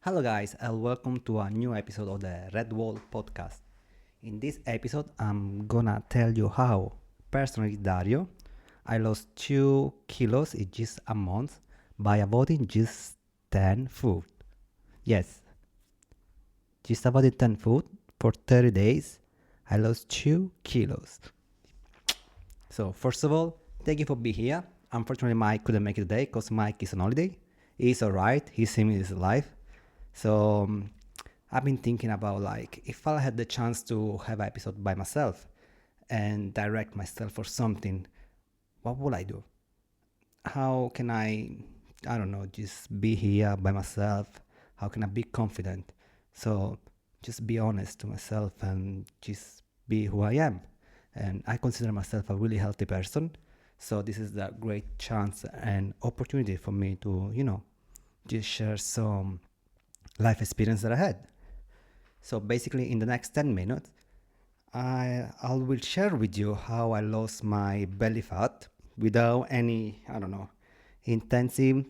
Hello, guys, and welcome to a new episode of the Red Wall podcast. In this episode, I'm gonna tell you how, personally, Dario, I lost 2 kilos in just a month by avoiding just 10 food. Yes, just avoiding 10 food for 30 days. I lost 2 kilos. So, first of all, thank you for being here. Unfortunately, Mike couldn't make it today because Mike is on holiday. He's alright, he's saving his life. So, I've been thinking about like if I had the chance to have an episode by myself and direct myself for something, what would I do? How can I don't know, just be here by myself? How can I be confident? So just be honest to myself and just be who I am. And I consider myself a really healthy person. So this is the great chance and opportunity for me to, just share some life experience that I had. So basically, in the next 10 minutes, I will share with you how I lost my belly fat without any, I don't know, intensive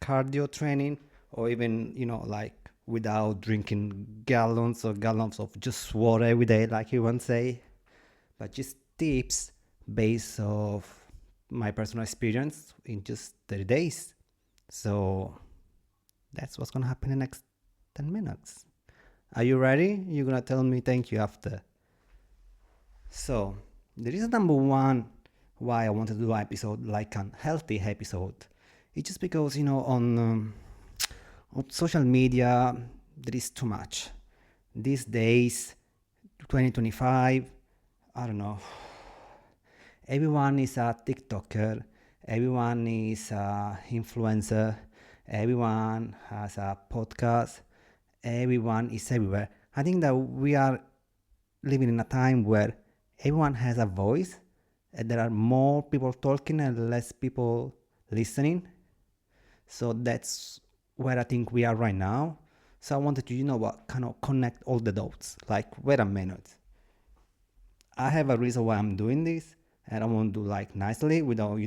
cardio training or even, like without drinking gallons or gallons of just water every day, like you once say, but just tips based off my personal experience in just 30 days. So that's what's gonna happen in the next 10 minutes. Are you ready? You're gonna tell me thank you after. So, the reason number one why I wanted to do an episode like a healthy episode, it's just because on social media there is too much. These days, 2025, I don't know. Everyone is a TikToker. Everyone is a influencer. Everyone has a podcast. Everyone is everywhere. I think that we are living in a time where everyone has a voice and there are more people talking and less people listening. So that's where I think we are right now. So I wanted to, kind of connect all the dots. Like, wait a minute. I have a reason why I'm doing this, and I want to do like nicely without,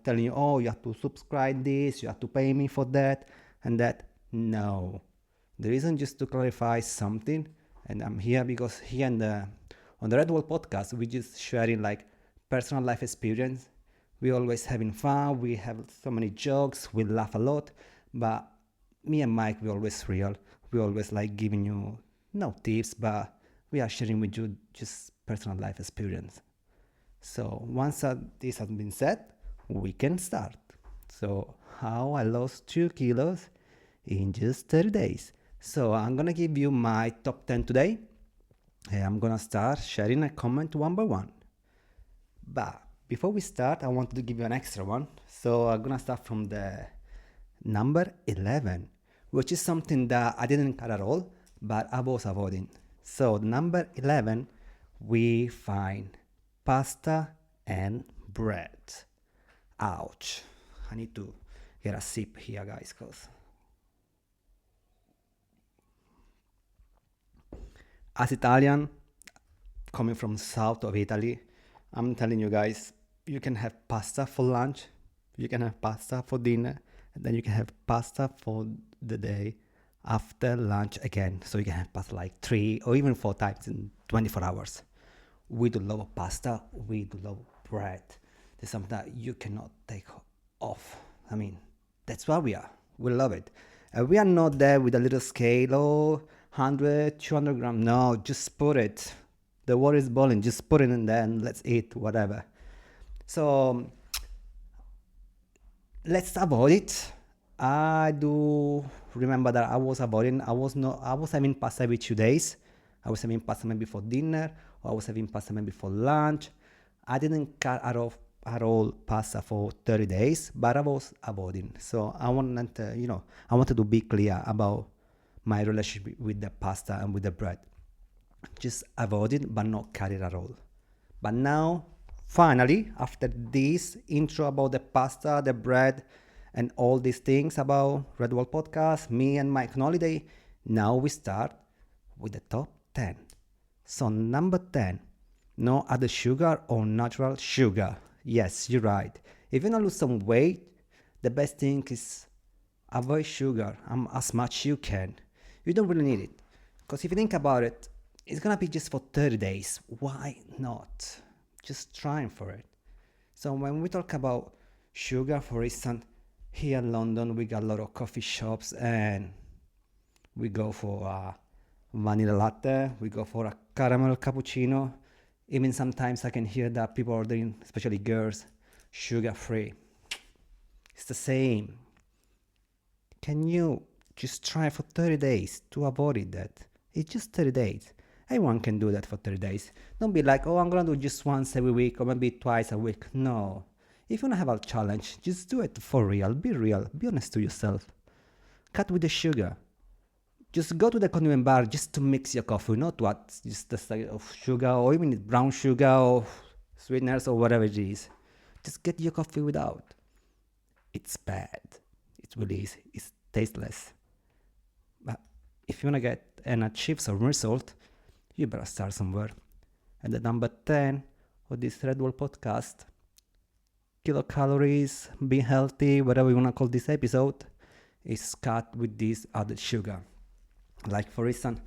telling you, oh, you have to subscribe this, you have to pay me for that and that. No. The reason just to clarify something, and I'm here because here on the Red Wall podcast, we just sharing like personal life experience. We always having fun. We have so many jokes. We laugh a lot. But me and Mike, we always real. We always like giving you no tips, but we are sharing with you just personal life experience. So once this has been said, we can start. So how I lost 2 kilos in just 30 days. So I'm gonna give you my top 10 today. I'm gonna start sharing a comment one by one. But before we start, I wanted to give you an extra one. So I'm gonna start from the number 11, which is something that I didn't cut at all, but I was avoiding. So number 11, we find pasta and bread. Ouch. I need to get a sip here, guys, because as Italian, coming from south of Italy, I'm telling you guys, you can have pasta for lunch, you can have pasta for dinner, and then you can have pasta for the day after lunch again. So you can have pasta like 3 or even 4 times in 24 hours. We do love pasta, we do love bread. There's something that you cannot take off. I mean, that's what we are. We love it. We are not there with a little scale, oh, 100, 200 grams. No, just put it. The water is boiling, just put it in there and let's eat, whatever. So let's avoid it. I do remember that I was avoiding. I was having pasta every 2 days. I was having pasta maybe for dinner, or I was having pasta maybe for lunch. I didn't cut at all pasta for 30 days, but I was avoiding. So I wanted I wanted to be clear about my relationship with the pasta and with the bread. Just avoid it, but not cut it at all. But now, finally, after this intro about the pasta, the bread, and all these things about Red Wall Podcast, me and Mike on holiday, now we start with the top 10. So number 10, no other sugar or natural sugar. Yes, you're right. If you want to lose some weight, the best thing is avoid sugar as much you can. You don't really need it. Because if you think about it, it's gonna be just for 30 days. Why not? Just trying for it. So when we talk about sugar, for instance, here in London we got a lot of coffee shops and we go for a vanilla latte, we go for a caramel cappuccino. Even sometimes I can hear that people ordering, especially girls, sugar free. It's the same. Can you just try for 30 days to avoid it that? It's just 30 days. Anyone can do that for 30 days. Don't be like, oh, I'm gonna do just once every week or maybe twice a week. No. If you wanna have a challenge, just do it for real. Be real. Be honest to yourself. Cut with the sugar. Just go to the condiment bar just to mix your coffee, not what just the side of sugar or even brown sugar or sweeteners or whatever it is. Just get your coffee without. It's bad. It really is. It's tasteless. But if you wanna get and achieve some result, you better start somewhere. And the number 10 of this Red Bull podcast, kilocalories, be healthy, whatever you wanna call this episode, is cut with this added sugar. Like for instance,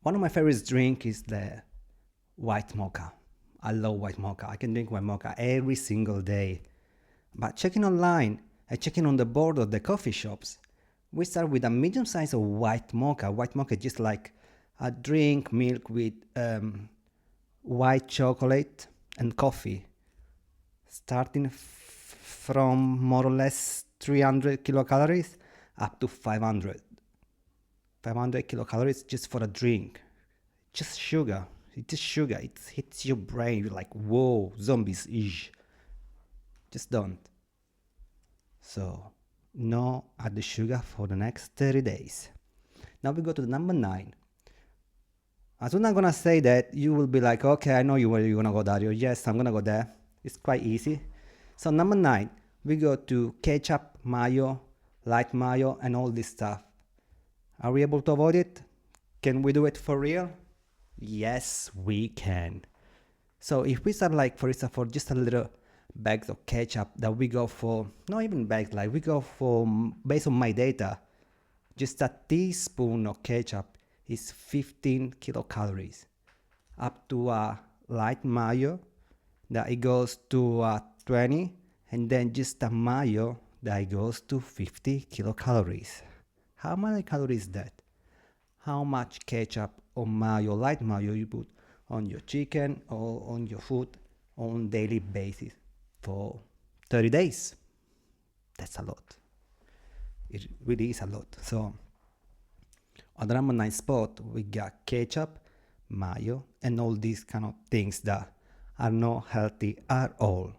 one of my favorite drinks is the white mocha. I love white mocha. I can drink white mocha every single day. But checking online and checking on the board of the coffee shops, we start with a medium size of white mocha. White mocha is just like a drink, milk with white chocolate and coffee. Starting from more or less 300 kilocalories up to 500. 500 kilocalories just for a drink. Just sugar. It's just sugar. It hits your brain. You're like, whoa, zombies. Ish. Just don't. So, no added sugar for the next 30 days. Now we go to the number 9. As soon as I'm gonna say that, you will be like, okay, I know where you're gonna go, Dario. Yes, I'm gonna go there. It's quite easy. So number 9, we go to ketchup, mayo, light mayo, and all this stuff. Are we able to avoid it? Can we do it for real? Yes, we can. So if we start like, for instance, for just a little bags of ketchup that we go for, not even bags, like we go for, based on my data, just a teaspoon of ketchup is 15 kilocalories. Up to a light mayo that it goes to 20, and then just a mayo that goes to 50 kilocalories. How many calories is that? How much ketchup or mayo, light mayo you put on your chicken or on your food on daily basis for 30 days? That's a lot. It really is a lot. So on the number 9 spot, we got ketchup, mayo, and all these kind of things that are not healthy at all.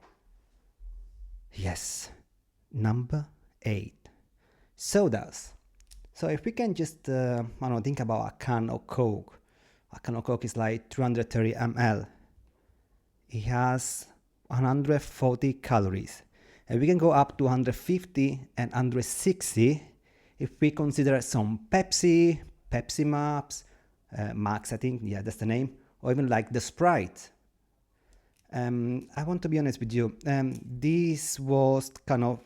Yes. Number 8, sodas. So if we can just, think about a can of Coke. A can of Coke is like 330 ml. It has 140 calories. And we can go up to 150 and 160 if we consider some Pepsi Max, Max I think, yeah, that's the name, or even like the Sprite. I want to be honest with you, this was kind of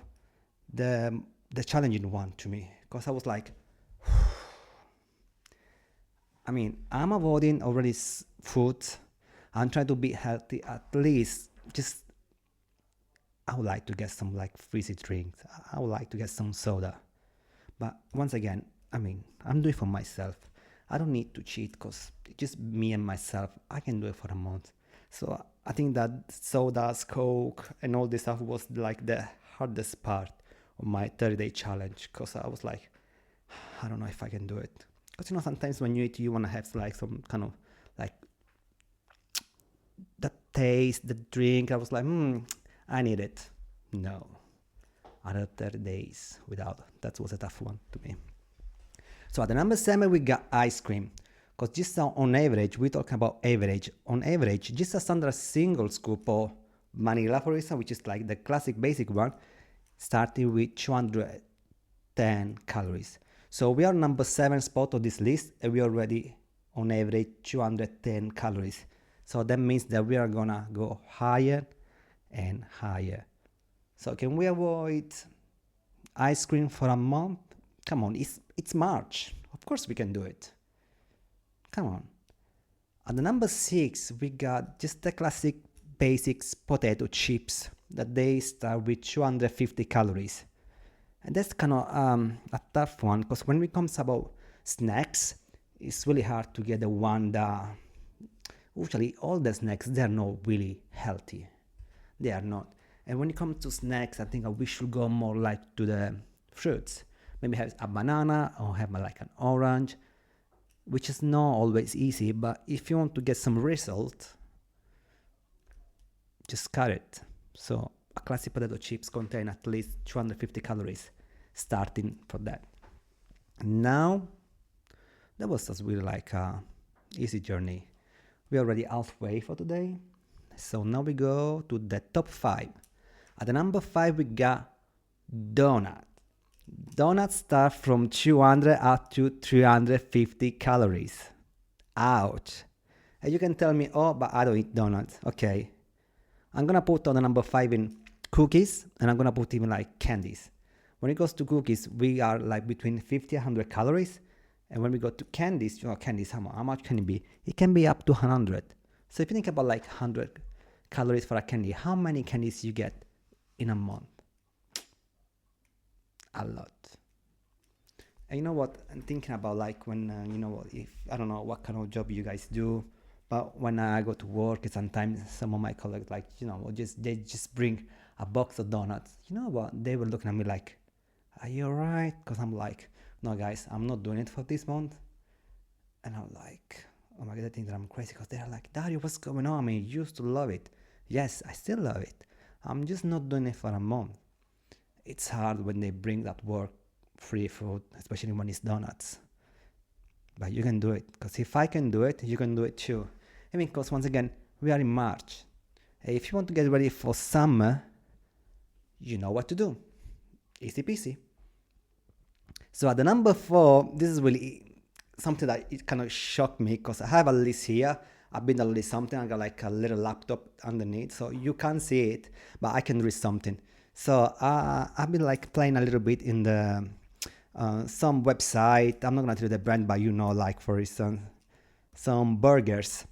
the challenging one to me, because I was like, I'm avoiding already food. I'm trying to be healthy at least. Just, I would like to get some like fizzy drinks. I would like to get some soda. But once again, I'm doing it for myself. I don't need to cheat because it's just me and myself. I can do it for a month. So I think that sodas, Coke, and all this stuff was like the hardest part of my 30-day challenge, because I was like, I don't know if I can do it. Because sometimes when you eat, you want to have like some kind of like the taste, the drink. I was like, I need it. No. Other 30 days without. That was a tough one to me. So at the number 7, we got ice cream. Because just on average, we talk about average. On average, just a standard single scoop of vanilla, for instance, which is like the classic basic one, starting with 210 calories. So we are number 7 spot of this list, and we already on average 210 calories. So that means that we are gonna go higher and higher. So can we avoid ice cream for a month? Come on, it's March. course we can do it. Come on. At the number 6, we got just the classic basics potato chips that they start with 250 calories. And that's kind of a tough one because when it comes about snacks, it's really hard to get the one that usually all the snacks, they're not really healthy. They are not. And when it comes to snacks, I think we should go more like to the fruits. Maybe have a banana or have like an orange, which is not always easy, but if you want to get some result, just cut it. So a classic potato chips contain at least 250 calories, starting for that. Now, that was just really like a easy journey. We're already halfway for today. So now we go to the top 5. At the number 5, we got donut. Donuts start from 200 up to 350 calories. Ouch. And you can tell me, oh, but I don't eat donuts. Okay. I'm going to put on the number 5 in cookies, and I'm going to put even like candies. When it goes to cookies, we are like between 50 and 100 calories. And when we go to candies, candies, how much can it be? It can be up to 100. So if you think about like 100 calories for a candy, how many candies you get in a month? A lot. And you know what? I'm thinking about like when, if I don't know what kind of job you guys do, but when I go to work, sometimes some of my colleagues, like, they just bring a box of donuts. You know what? They were looking at me like, are you alright? Because I'm like, no, guys, I'm not doing it for this month. And I'm like, oh my God, I think that I'm crazy because they're like, Dario, what's going on? I mean, you used to love it. Yes, I still love it. I'm just not doing it for a month. It's hard when they bring that work free food, especially when it's donuts. But you can do it, because if I can do it, you can do it too. I mean, because once again, we are in March. If you want to get ready for summer, you know what to do. Easy peasy. So at the number 4, this is really something that it kind of shocked me, because I have a list here. I've been a list something. I got like a little laptop underneath, so you can't see it, but I can read something. So I've been like playing a little bit in the some website. I'm not gonna tell you the brand, but like for instance, some burgers.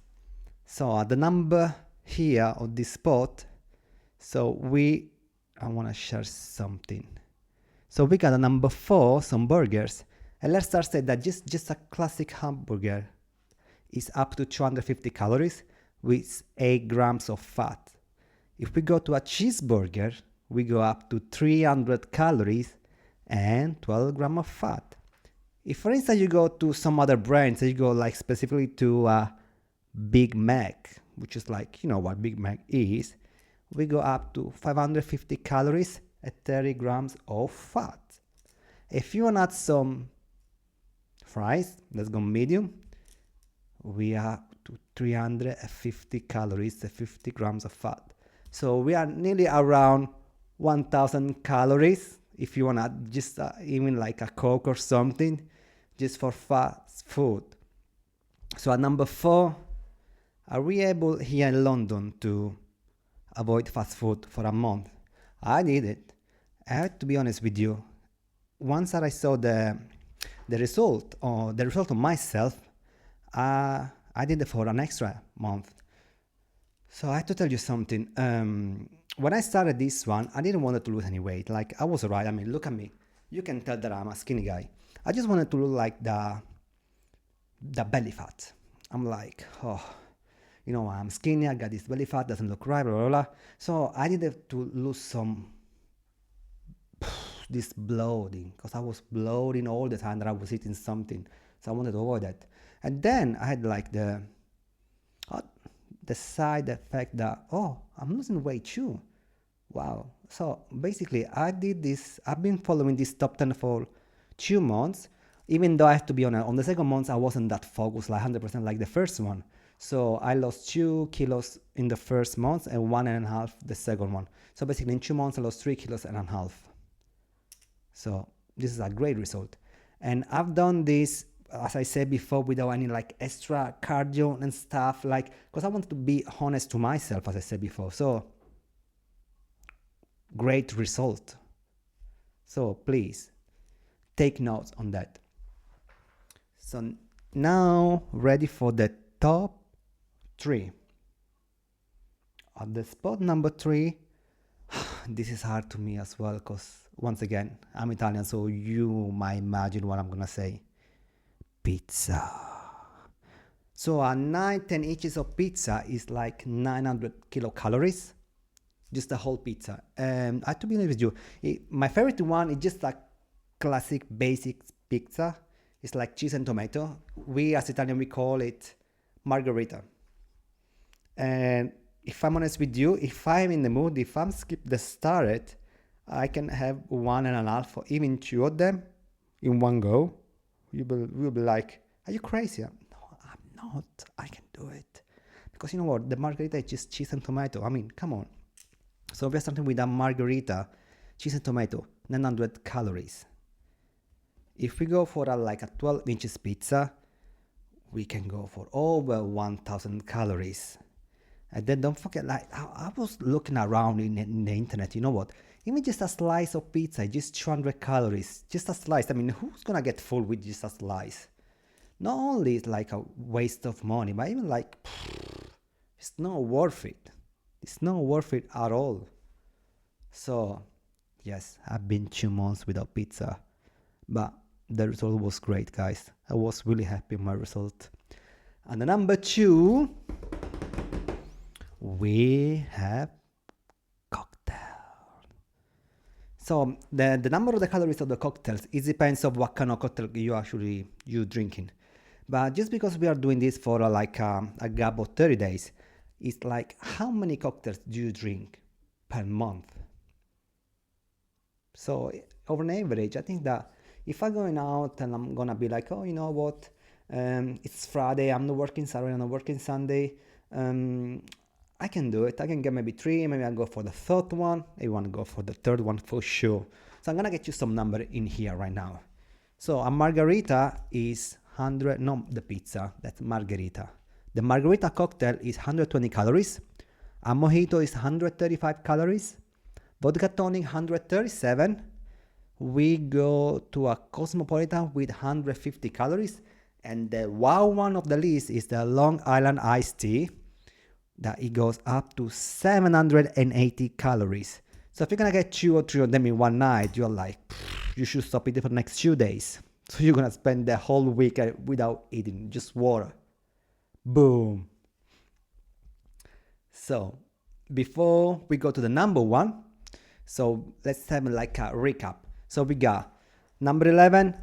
So at the number here of this spot, so I wanna share something. So we got a number 4, some burgers, and let's start saying that just a classic hamburger is up to 250 calories with 8 grams of fat. If we go to a cheeseburger, we go up to 300 calories and 12 grams of fat. If, for instance, you go to some other brands, you go like specifically to Big Mac, which is like, what Big Mac is, we go up to 550 calories and 30 grams of fat. If you want to add some fries, let's go medium, we are to 350 calories and 50 grams of fat. So we are nearly around 1,000 calories if you want to just even like a Coke or something, just for fast food. So at number 4, are we able here in London to avoid fast food for a month? I did it. I have to be honest with you. Once that I saw the result of myself, I did it for an extra month. So I have to tell you something. When I started this one, I didn't want to lose any weight. Like, I was alright. I mean, look at me. You can tell that I'm a skinny guy. I just wanted to look like the belly fat. I'm like, I'm skinny. I got this belly fat. Doesn't look right. Blah, blah, blah. So I needed to lose this bloating, because I was bloating all the time that I was eating something. So I wanted to avoid that. And then I had like the side effect that, I'm losing weight too. Wow. So basically I did this. I've been following this top 10 for 2 months, even though I have to be honest, on the second month I wasn't that focused like 100% like the first one. So I lost 2 kilos in the first month and 1.5 the second one. So basically in 2 months I lost 3 kilos and a half. So this is a great result. And I've done this, as I said before, without any like extra cardio and stuff, like, because I wanted to be honest to myself, as I said before. So great result. So please take notes on that. So now ready for the top 3. At the spot number 3, this is hard to me as well because once again I'm Italian, so you might imagine what I'm gonna say. Pizza. So a 9-10 inches of pizza is like 900 kilocalories, just the whole pizza. And I have to be honest with you, my favorite one is just like classic basic pizza. It's like cheese and tomato. We as Italian we call it margherita. And if I'm honest with you, if I'm in the mood, if I'm skip the started, I can have 1.5 or even 2 of them in one go. You'll be like, are you crazy? No, I'm not. I can do it. Because you know what? The margherita is just cheese and tomato. I mean, come on. So we're starting with a margherita, cheese and tomato, 900 calories. If we go for like a 12 inches pizza, we can go for over 1000 calories. And then don't forget, like I was looking around in the internet, you know what? Even just a slice of pizza, just 200 calories, just a slice. I mean, who's gonna get full with just a slice? Not only it's like a waste of money, but even like, it's not worth it. It's not worth it at all. So, yes, I've been 2 months without pizza, but the result was great, guys. I was really happy with my result. And the number 2, we have cocktail. So the number of the calories of the cocktails, it depends on what kind of cocktail you drinking. But just because we are doing this for like a gap of 30 days, it's like how many cocktails do you drink per month? So over an average, I think that if I'm going out and I'm gonna be like, oh, you know what, it's Friday, I'm not working Saturday, I'm not working Sunday, I can do it. I can get maybe 3, maybe I'll go for the 3rd one, I want to go for the 3rd one for sure. So I'm gonna get you some number in here right now. So a margarita is 100, no, the pizza, that's margarita. The margarita cocktail is 120 calories. A mojito is 135 calories. Vodka tonic 137. We go to a cosmopolitan with 150 calories. And the wow one of the list is the Long Island iced tea, that it goes up to 780 calories. So if you're gonna get 2 or 3 of them in one night, you're like, you should stop eating for the next 2 days. So you're gonna spend the whole week without eating, just water. Boom. So before we go to the number 1, so let's have like a recap. So we got number 11,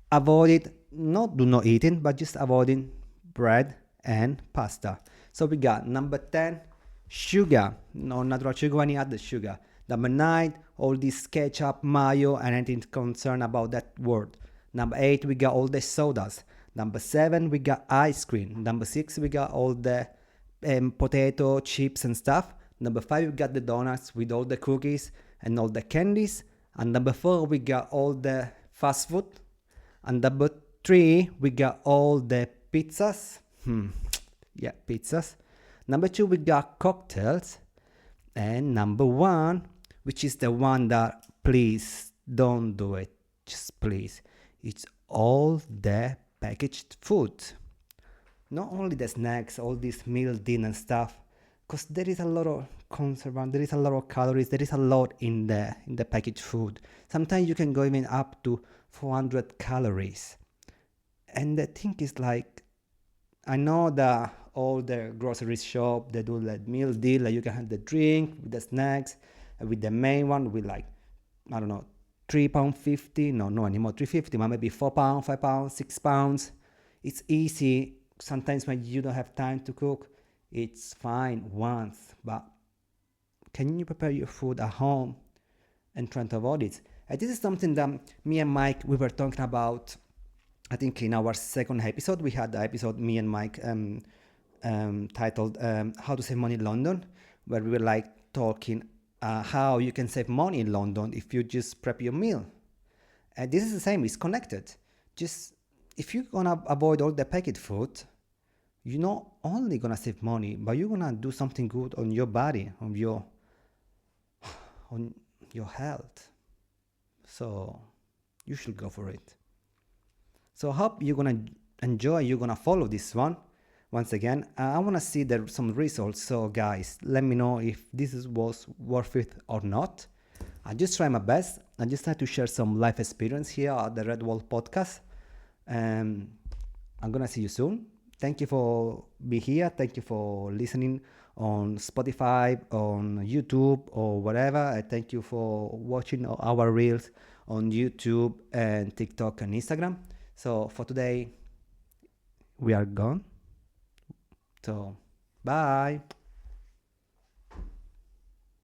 avoid, do not eating, but just avoiding bread and pasta. So we got number 10, sugar, no natural sugar, any other sugar. Number 9, all this ketchup, mayo, and anything concerned about that word. Number 8, we got all the sodas. Number 7, we got ice cream. Number 6, we got all the potato chips and stuff. Number 5, we got the donuts with all the cookies and all the candies. And number 4, we got all the fast food. And number 3, we got all the pizzas. Yeah, pizzas. Number 2, we got cocktails. And number 1, which is the one that please don't do it. Just please. It's all the packaged food. Not only the snacks, all this meal, dinner stuff, because there is a lot of conservant, there is a lot of calories, there is a lot in the packaged food. Sometimes you can go even up to 400 calories. And the thing is like, I know that all the grocery shop, they do like meal deal, like you can have the drink with the snacks, and with the main one with like, I don't know, £3.50, no anymore, £3.50, but maybe £4, £5, £6. It's easy. Sometimes when you don't have time to cook, it's fine once, but can you prepare your food at home and try to avoid it? And this is something that me and Mike, we were talking about, I think in our second episode. We had the episode, me and Mike, titled How to Save Money in London, where we were like talking how you can save money in London if you just prep your meal. And this is the same, it's connected. Just if you're gonna avoid all the packet food, you're not only gonna save money, but you're gonna do something good on your body, on your health. So you should go for it. So I hope you're gonna enjoy, you're gonna follow this one. Once again, I want to see some results. So guys, let me know if was worth it or not. I just try my best. I just try to share some life experience here at the Red Wall podcast. And I'm gonna see you soon. Thank you for being here. Thank you for listening on Spotify, on YouTube, or whatever. I thank you for watching our reels on YouTube and TikTok and Instagram. So for today, we are gone. So bye.